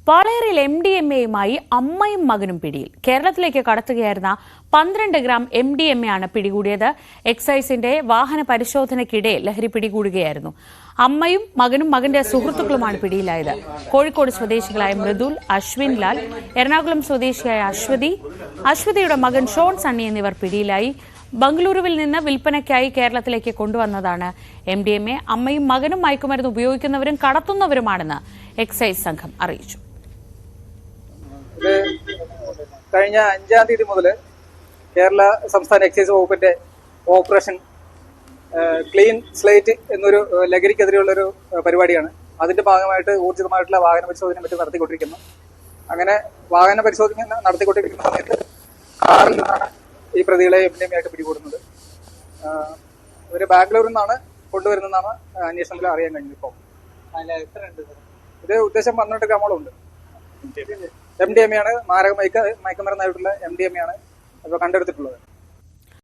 വാളയാറിൽ MDMA-യുമായി അമ്മയും മകനും പിടിയിൽ. കേരളത്തിലേക്ക് കടത്തുകയായിരുന്ന 12 ഗ്രാം MDMA ആണ് പിടികൂടിയത്. എക്സൈസിന്റെ വാഹന പരിശോധനയ്ക്കിടെ ലഹരി പിടികൂടുകയായിരുന്നു. അമ്മയും മകനും മകന്റെ സുഹൃത്തുക്കളുമാണ് പിടിയിലായത്. കോഴിക്കോട് സ്വദേശികളായ മൃദുൽ, അശ്വിൻ ലാൽ, എറണാകുളം സ്വദേശിയായ അശ്വതിയുടെ മകൻ ഷോൺ സണ്ണി എന്നിവർ പിടിയിലായി. ബംഗളൂരുവിൽ നിന്ന് വിൽപ്പനയ്ക്കായി കേരളത്തിലേക്ക് കൊണ്ടുവന്നതാണ് MDMA. അമ്മയും മകനും മയക്കുമരുന്ന് ഉപയോഗിക്കുന്നവരും കടത്തുന്നവരുമാണെന്ന് എക്സൈസ് സംഘം അറിയിച്ചു. കഴിഞ്ഞ 5-ാം തീയതി മുതൽ കേരള സംസ്ഥാന എക്സൈസ് വകുപ്പിന്റെ ഓപ്പറേഷൻ ക്ലീൻ സ്ലേറ്റ് എന്നൊരു ലഹരിക്കെതിരെയുള്ളൊരു പരിപാടിയാണ്. അതിന്റെ ഭാഗമായിട്ട് ഊർജിതമായിട്ടുള്ള വാഹന പരിശോധന മറ്റും നടത്തിക്കൊണ്ടിരിക്കുന്നു. അങ്ങനെ വാഹന പരിശോധന നടത്തിക്കൊണ്ടിരിക്കുന്ന സമയത്ത് കാറിൽ നിന്നാണ് ഈ പ്രതികളെ MDMA-ആയിട്ട് പിടികൂടുന്നത്. ഒരു ബാംഗ്ലൂരിൽ നിന്നാണ് കൊണ്ടുവരുന്നതെന്നാണ് അന്വേഷണത്തിൽ അറിയാൻ കഴിഞ്ഞത്. ഇപ്പോൾ ഇത് ഉദ്ദേശം 12 ഗ്രാമോളം ഉണ്ട്. MDMA-ആണ്, മാരക മയക്കുമരുന്നായിട്ടുള്ള MDMA-ആണ് ഇപ്പോൾ കണ്ടെടുത്തിട്ടുള്ളത്.